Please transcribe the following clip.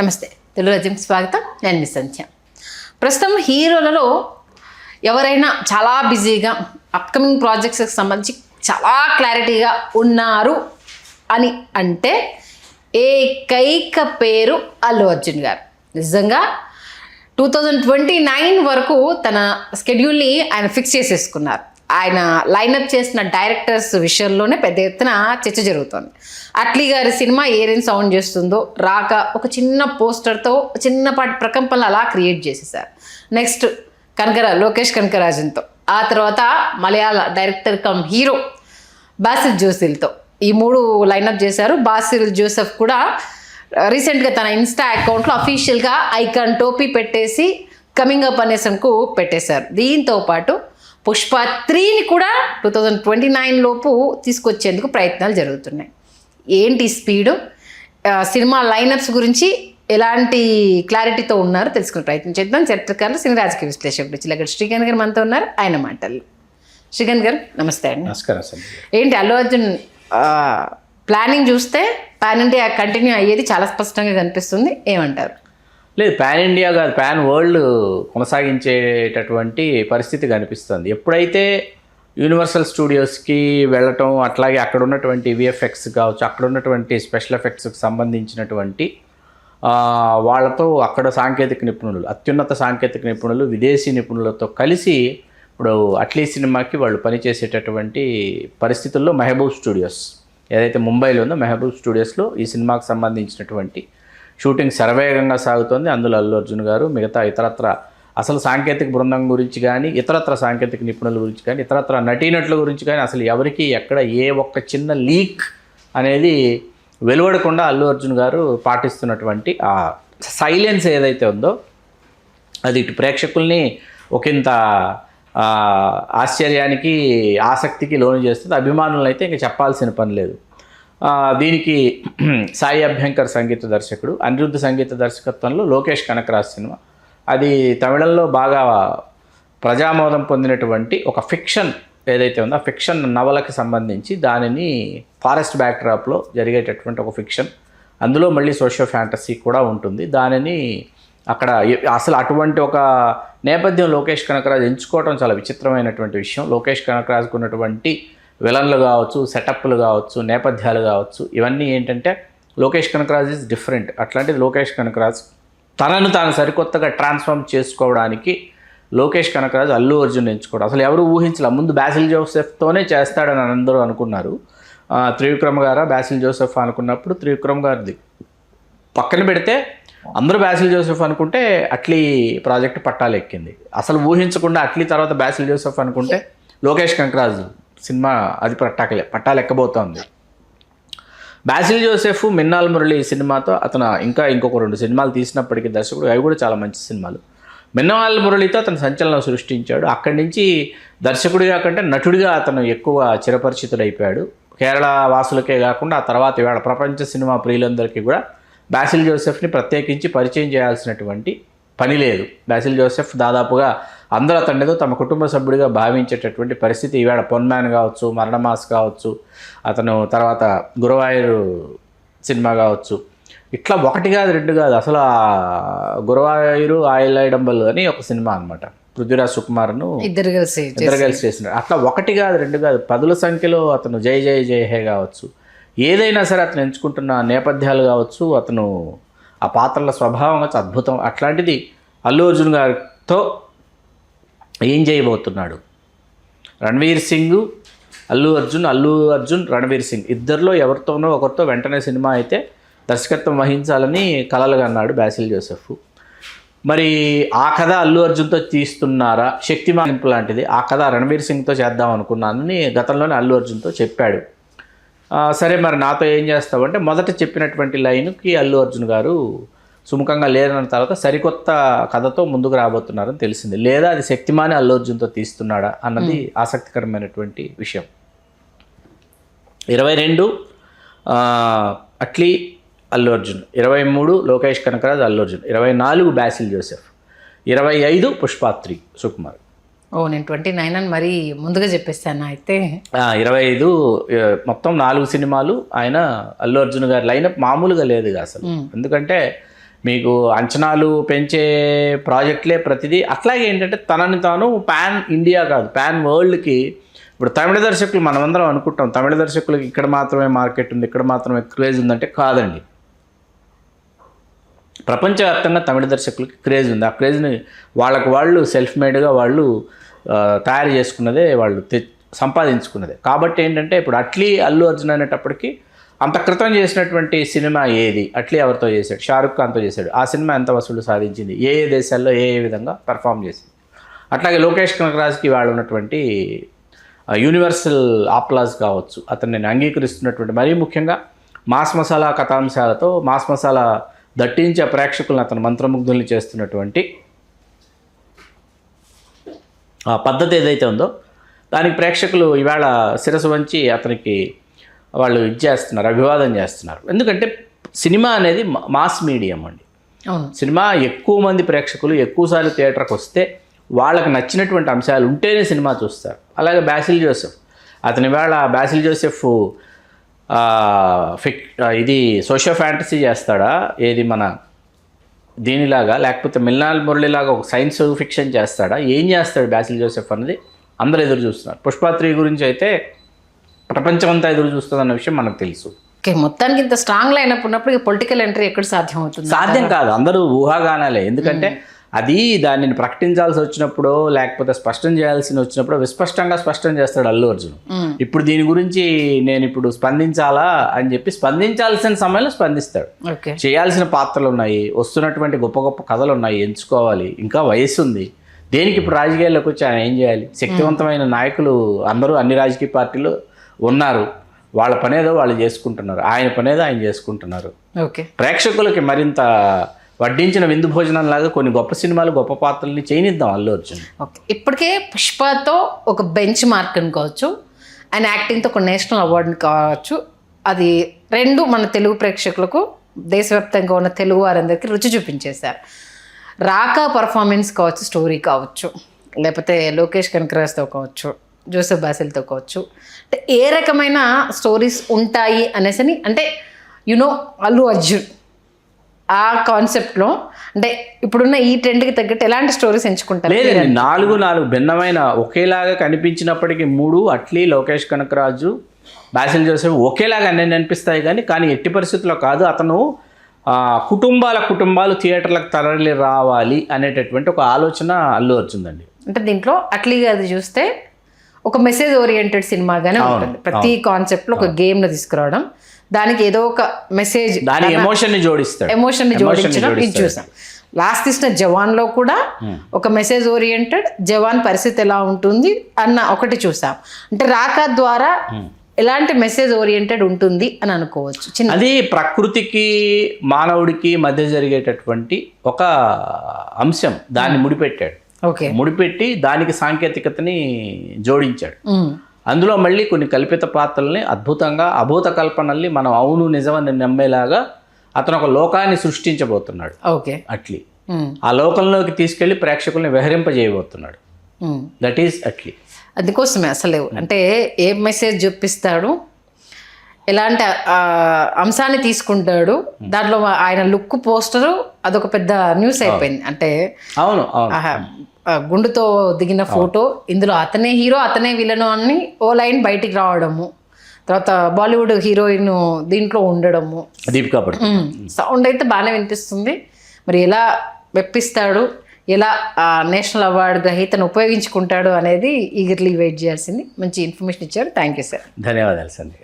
నమస్తే, తెలుగు రాజ్యంకి స్వాగతం. నేను మీ సంధ్య. ప్రస్తుతం హీరోలలో ఎవరైనా చాలా బిజీగా అప్కమింగ్ ప్రాజెక్ట్స్కి సంబంధించి చాలా క్లారిటీగా ఉన్నారు అని అంటే ఏకైక పేరు అల్లు అర్జున్ గారు. నిజంగా 2029 వరకు తన స్కెడ్యూల్ని ఆయన ఫిక్స్ చేసేసుకున్నారు. ఆయన లైనప్ చేసిన డైరెక్టర్స్ విషయంలోనే పెద్ద ఎత్తున చర్చ జరుగుతుంది. అట్లీ గారి సినిమా ఏరేం సౌండ్ చేస్తుందో రాక ఒక చిన్న పోస్టర్తో చిన్నపాటి ప్రకంపనలు అలా క్రియేట్ చేసేసారు. నెక్స్ట్ లోకేష్ కనకరాజన్తో, ఆ తర్వాత మలయాళ డైరెక్టర్ కమ్ హీరో బాసిల్ జోసెఫ్తో ఈ మూడు లైనప్ చేశారు. బాసిల్ జోసెఫ్ కూడా రీసెంట్గా తన ఇన్స్టా అకౌంట్లో అఫీషియల్గా ఐకాన్ టోపీ పెట్టేసి కమింగ్ అప్ అనేసంకు పెట్టేశారు. దీంతో పాటు పుష్ప 3ని కూడా 2029 లోపు తీసుకొచ్చేందుకు ప్రయత్నాలు జరుగుతున్నాయి. ఏంటి స్పీడు, సినిమా లైనప్స్ గురించి ఎలాంటి క్లారిటీతో ఉన్నారో తెలుసుకునే ప్రయత్నం చేద్దాం. చరిత్రకారులు, సినీ రాజకీయ విశ్లేషకుడు చిలకడ శ్రీకాంత్ గారు మనతో ఉన్నారు. ఆయన మాటలు. శ్రీకాంత్ గారు నమస్తే అండి. నమస్కారం సార్. ఏంటి అల్లు అర్జున్ ప్లానింగ్ చూస్తే పాన్ ఇండియా కంటిన్యూ అయ్యేది చాలా స్పష్టంగా కనిపిస్తుంది, ఏమంటారు? లేదు, పాన్ ఇండియా కాదు, పాన్ వరల్డ్ కొనసాగించేటటువంటి పరిస్థితి కనిపిస్తుంది. ఎప్పుడైతే యూనివర్సల్ స్టూడియోస్కి వెళ్ళటం, అట్లాగే అక్కడ ఉన్నటువంటి విఎఫ్ఎక్స్ కావచ్చు, అక్కడ ఉన్నటువంటి స్పెషల్ ఎఫెక్ట్స్కి సంబంధించినటువంటి వాళ్ళతో అక్కడ సాంకేతిక నిపుణులు, అత్యున్నత సాంకేతిక నిపుణులు, విదేశీ నిపుణులతో కలిసి ఇప్పుడు అట్లీ సినిమాకి వాళ్ళు పనిచేసేటటువంటి పరిస్థితుల్లో మెహబూబ్ స్టూడియోస్ ఏదైతే ముంబైలో ఉందో మెహబూబ్ స్టూడియోస్లో ఈ సినిమాకి సంబంధించినటువంటి షూటింగ్ శరవేగంగా సాగుతోంది. అందులో అల్లు అర్జున్ గారు, మిగతా ఇతరత్ర అసలు సాంకేతిక బృందం గురించి కానీ, ఇతరత్ర సాంకేతిక నిపుణుల గురించి కానీ, ఇతరత్ర నటీనటుల గురించి కానీ అసలు ఎవరికి ఎక్కడ ఏ ఒక్క చిన్న లీక్ అనేది వెలువడకుండా అల్లు అర్జున్ గారు పాటిస్తున్నటువంటి ఆ సైలెన్స్ ఏదైతే ఉందో అది ఇటు ప్రేక్షకుల్ని ఒకంత ఆశ్చర్యానికి, ఆసక్తికి లోను చేస్తుంది. అభిమానులను అయితే ఇంకా చెప్పాల్సిన పని లేదు. దీనికి సాయి అభ్యంకర్ సంగీత దర్శకుడు, అనిరుద్ధ్ సంగీత దర్శకత్వంలో లోకేష్ కనకరాజ్ సినిమా. అది తమిళంలో బాగా ప్రజామోదం పొందినటువంటి ఒక ఫిక్షన్ ఏదైతే ఉందో ఆ ఫిక్షన్ నవలకి సంబంధించి దానిని ఫారెస్ట్ బ్యాక్డ్రాప్లో జరిగేటటువంటి ఒక ఫిక్షన్. అందులో మళ్ళీ సోషియో ఫ్యాంటసీ కూడా ఉంటుంది. దానిని అక్కడ అసలు అటువంటి ఒక నేపథ్యం లోకేష్ కనకరాజ్ ఎంచుకోవడం చాలా విచిత్రమైనటువంటి విషయం. లోకేష్ కనకరాజ్కు ఉన్నటువంటి విలన్లు కావచ్చు, సెటప్లు కావచ్చు, నేపథ్యాలు కావచ్చు, ఇవన్నీ ఏంటంటే లోకేష్ కనకరాజ్ ఈజ్ డిఫరెంట్. అట్లాంటిది లోకేష్ కనకరాజ్ తనను తాను సరికొత్తగా ట్రాన్స్ఫార్మ్ చేసుకోవడానికి లోకేష్ కనకరాజ్ అల్లు అర్జున్ ఎంచుకోవడం అసలు ఎవరు ఊహించలే. ముందు బాసిల్ జోసెఫ్తోనే చేస్తాడని అందరూ అనుకున్నారు. త్రివిక్రమ్ గారా బాసిల్ జోసెఫ్ అనుకున్నప్పుడు త్రివిక్రమ్ గారిది పక్కన పెడితే అందరూ బాసిల్ జోసెఫ్ అనుకుంటే అట్లీ ప్రాజెక్ట్ పట్టాలెక్కింది. అసలు ఊహించకుండా అట్లీ తర్వాత బాసిల్ జోసెఫ్ అనుకుంటే లోకేష్ కనకరాజ్ సినిమా అది పట్టాలెక్కబోతోంది. బాసిల్ జోసెఫ్ మిన్నాల్ మురళి సినిమాతో అతను ఇంకొక 2 సినిమాలు తీసినప్పటికీ దర్శకుడు, అవి కూడా చాలా మంచి సినిమాలు. మిన్నాల్ మురళితో అతను సంచలనం సృష్టించాడు. అక్కడి నుంచి దర్శకుడిగా కంటే నటుడిగా అతను ఎక్కువ చిరపరిచితుడైపోయాడు. కేరళ వాసులకే కాకుండా ఆ తర్వాత ఇవాళ ప్రపంచ సినిమా ప్రియులందరికీ కూడా బాసిల్ జోసెఫ్ని ప్రత్యేకించి పరిచయం చేయాల్సినటువంటి పని లేదు. బాసిల్ జోసెఫ్ దాదాపుగా అందరూ అతనితో తమ కుటుంబ సభ్యుడిగా భావించేటటువంటి పరిస్థితి. ఈవేళ పొన్మ్యాన్ కావచ్చు, మరణమాస్ కావచ్చు, అతను తర్వాత గురువాయూరు సినిమా కావచ్చు, ఇట్లా 1 కాదు 2 కాదు, అసలు గురువాయూరు ఆయిలైడంబల్ అని ఒక సినిమా అనమాట. పృథ్వీరాజ్ సుకుమార్ను ఇద్దరు కలిసి చేసినాడు. అట్లా 1 కాదు 2 కాదు, 10ల సంఖ్యలో అతను జై జై జై హే కావచ్చు, ఏదైనా సరే అతను ఎంచుకుంటున్న నేపథ్యాలు కావచ్చు, అతను ఆ పాత్రల స్వభావం కావచ్చు, అద్భుతం. అట్లాంటిది అల్లు అర్జున్ గారితో ఏం చేయబోతున్నాడు? రణ్వీర్ సింగ్, అల్లు అర్జున్ రణ్వీర్ సింగ్ ఇద్దరిలో ఎవరితోనో ఒకరితో వెంటనే సినిమా అయితే దర్శకత్వం వహించాలని కలలుగా అన్నాడు బాసిల్ జోసెఫ్. మరి ఆ కథ అల్లు అర్జున్తో తీస్తున్నారా? శక్తిమాన్ లాంటిది ఆ కథ రణ్వీర్ సింగ్తో చేద్దాం అనుకున్నానని గతంలోనే అల్లు అర్జున్తో చెప్పాడు. సరే మరి నాతో ఏం చేస్తావంటే మొదట చెప్పినటువంటి లైన్కి అల్లు అర్జున్ గారు సుముఖంగా లేదన్న తర్వాత సరికొత్త కథతో ముందుకు రాబోతున్నారని తెలిసింది. లేదా అది శక్తిమాని అల్లు అర్జున్తో తీస్తున్నాడా అన్నది ఆసక్తికరమైనటువంటి విషయం. 22 అట్లీ అల్లు అర్జున్, 23 లోకేష్ కనకరాజ్ అల్లు అర్జున్, 24 బాసిల్ జోసెఫ్, 25 పుష్ప 3 సుకుమార్. నేను 29 అని మరీ ముందుగా చెప్పేస్తాను. అయితే 25 మొత్తం 4 సినిమాలు ఆయన అల్లు అర్జున్ గారి లైనప్ మామూలుగా లేదు అసలు. ఎందుకంటే మీకు అంచనాలు పెంచే ప్రాజెక్టులే ప్రతిదీ. అట్లాగే ఏంటంటే తనని తాను పాన్ ఇండియా కాదు పాన్ వరల్డ్కి, ఇప్పుడు తమిళ దర్శకులు మనమందరం అనుకుంటాం తమిళ దర్శకులకి ఇక్కడ మాత్రమే మార్కెట్ ఉంది, ఇక్కడ మాత్రమే క్రేజ్ ఉందంటే కాదండి. ప్రపంచవ్యాప్తంగా తమిళ దర్శకులకి క్రేజ్ ఉంది. ఆ క్రేజ్ని వాళ్ళు సెల్ఫ్ మేడ్గా వాళ్ళు తయారు చేసుకున్నదే, వాళ్ళు సంపాదించుకున్నదే. కాబట్టి ఏంటంటే ఇప్పుడు అల్లు అర్జున్ అనేటప్పటికి అంత క్రితం చేసినటువంటి సినిమా ఏది, అట్లీ ఎవరితో చేశాడు, షారుఖ్ ఖాన్తో చేశాడు, ఆ సినిమా ఎంత వసూలు సాధించింది, ఏ దేశాల్లో ఏ విధంగా పెర్ఫామ్ చేసింది. అట్లాగే లోకేష్ కనకరాజ్కి వాళ్ళు ఉన్నటువంటి యూనివర్సల్ ఆప్లాజ్ కావచ్చు, అతను నేను అంగీకరిస్తున్నటువంటి, మరీ ముఖ్యంగా మాస్ మసాలా కథాంశాలతో మాస్ మసాలా దట్టించే ప్రేక్షకులను అతను మంత్రముగ్ధుల్ని చేస్తున్నటువంటి ఆ పద్ధతి ఏదైతే ఉందో దానికి ప్రేక్షకులు ఇవాళ శిరసు వంచి అతనికి వాళ్ళు చేస్తున్నారు, అభివాదం చేస్తున్నారు. ఎందుకంటే సినిమా అనేది మాస్ మీడియం అండి. సినిమా ఎక్కువ మంది ప్రేక్షకులు ఎక్కువసార్లు థియేటర్కి వస్తే వాళ్ళకి నచ్చినటువంటి అంశాలు ఉంటేనే సినిమా చూస్తారు. అలాగే బాసిల్ జోసెఫ్, అతని ఇవాళ బాసిల్ జోసెఫ్ ఇది సోషియో ఫ్యాంటసీ చేస్తాడా, ఏది మన దీనిలాగా, లేకపోతే మిల్నాల్ మురళిలాగా ఒక సైన్స్ ఫిక్షన్ చేస్తాడా, ఏం చేస్తాడు బాసిల్ జోసెఫ్ అన్నది అందరూ ఎదురు చూస్తున్నారు. పుష్ప 3 గురించి అయితే ప్రపంచమంతా ఎదురు చూస్తుంది అన్న విషయం మనకు తెలుసు. ఓకే, మొత్తానికి ఇంత స్ట్రాంగ్ లైనప్ ఉన్నప్పుడు పొలిటికల్ ఎంట్రీ ఎక్కడ సాధ్యం అవుతుంది? సాధ్యం కాదు, అందరూ ఊహాగానాలే. ఎందుకంటే అది దానిని ప్రకటించాల్సి వచ్చినప్పుడు, లేకపోతే స్పష్టం చేయాల్సి వచ్చినప్పుడు విస్పష్టంగా స్పష్టం చేస్తాడు అల్లు అర్జున్. ఇప్పుడు దీని గురించి నేను ఇప్పుడు స్పందించాలా అని చెప్పి స్పందించాల్సిన సమయంలో స్పందిస్తాడు. చేయాల్సిన పాత్రలు ఉన్నాయి, వస్తున్నటువంటి గొప్ప గొప్ప కథలు ఉన్నాయి, ఎంచుకోవాలి, ఇంకా వయస్సు ఉంది. దేనికి ఇప్పుడు రాజకీయాల్లోకి వచ్చి ఆయన ఏం చేయాలి? శక్తివంతమైన నాయకులు అందరూ అన్ని రాజకీయ పార్టీలు ఉన్నారు, వాళ్ళ పనేదో వాళ్ళు చేసుకుంటున్నారు, ఆయన పనేదో ఆయన చేసుకుంటున్నారు. ఓకే, ప్రేక్షకులకి మరింత వడ్డించిన విందు భోజనం లాగా కొన్ని గొప్ప సినిమాలు గొప్ప పాత్రల్ని చేయనిద్దాం అల్లు అర్జున్. ఓకే, ఇప్పటికే పుష్పతో ఒక బెంచ్ మార్క్ అనుకోవచ్చు, ఆయన యాక్టింగ్తో ఒక నేషనల్ అవార్డుని కావచ్చు. అది రెండు మన తెలుగు ప్రేక్షకులకు, దేశవ్యాప్తంగా ఉన్న తెలుగు వారందరికీ రుచి చూపించేశారు. రాకా పర్ఫార్మెన్స్ కావచ్చు, స్టోరీ కావచ్చు, లేకపోతే లోకేష్ కనకరాజ్తో కావచ్చు, జోసెఫ్ బాసిల్తో కావచ్చు, అంటే ఏ రకమైన స్టోరీస్ ఉంటాయి అనేసి, అంటే అల్లు అర్జున్ ఆ కాన్సెప్ట్లో, అంటే ఇప్పుడున్న ఈ ట్రెండ్కి తగ్గట్టు ఎలాంటి స్టోరీస్ ఎంచుకుంటారు? లేదండి, 4 భిన్నమైన ఒకేలాగా కనిపించినప్పటికీ 3 అట్లీ, లోకేష్ కనకరాజు, బాసిల్ జోసెఫ్ ఒకేలాగా అన్నీ అనిపిస్తాయి. కానీ ఎట్టి పరిస్థితుల్లో కాదు. అతను కుటుంబాలు థియేటర్లకు తరలి రావాలి అనేటటువంటి ఒక ఆలోచన అల్లు అర్జున్ అండి. అంటే దీంట్లో అట్లీగా అది చూస్తే ఒక మెసేజ్ ఓరియంటెడ్ సినిమాగానే ఉంటుంది. ప్రతి కాన్సెప్ట్లో ఒక గేమ్ను తీసుకురావడం, దానికి ఏదో ఒక మెసేజ్, దాని ఎమోషన్ని జోడించడం ఇది చూసాం. లాస్ట్ తీసిన జవాన్లో కూడా ఒక మెసేజ్ ఓరియంటెడ్, జవాన్ పరిస్థితి ఎలా ఉంటుంది అన్న ఒకటి చూసాం. అంటే రాకా ద్వారా ఎలాంటి మెసేజ్ ఓరియంటెడ్ ఉంటుంది అని అనుకోవచ్చు. అది ప్రకృతికి మానవుడికి మధ్య జరిగేటటువంటి ఒక అంశం, దాన్ని ముడిపెట్టాడు. ముడిపెట్టి దానికి సాంకేతికతని జోడించాడు. అందులో మళ్ళీ కొన్ని కల్పిత పాత్రల్ని అద్భుతంగా, అభూత కల్పనల్ని మనం అవును నిజమని నమ్మేలాగా అతను ఒక లోకాన్ని సృష్టించబోతున్నాడు. అట్లీ ఆ లోకంలోకి తీసుకెళ్లి ప్రేక్షకుల్ని విహరింపజేయబోతున్నాడు. That is Atlee. అందుకోసమే అసలు అంటే ఏ మెసేజ్ చూపిస్తాడు, ఎలాంటి అంశాన్ని తీసుకుంటాడు, దాంట్లో ఆయన లుక్ పోస్టరు అదొక పెద్ద న్యూస్ అయిపోయింది. అంటే అవును, గుండుతో దిగిన ఫోటో, ఇందులో అతనే హీరో అతనే విలను అని ఓ లైన్ బయటికి రావడము, తర్వాత బాలీవుడ్ హీరోయిన్ దీంట్లో ఉండడము, దీపికా పడుకోన్ సౌండ్ అయితే బాగానే వినిపిస్తుంది. మరి ఎలా వెప్పిస్తాడు, ఎలా నేషనల్ అవార్డు గ్రహీతను ఉపయోగించుకుంటాడు అనేది ఈగర్లీ వెయిట్ చేయాల్సింది. మంచి ఇన్ఫర్మేషన్ ఇచ్చారు. Thank you sir. ధన్యవాదాలు సంధ్య.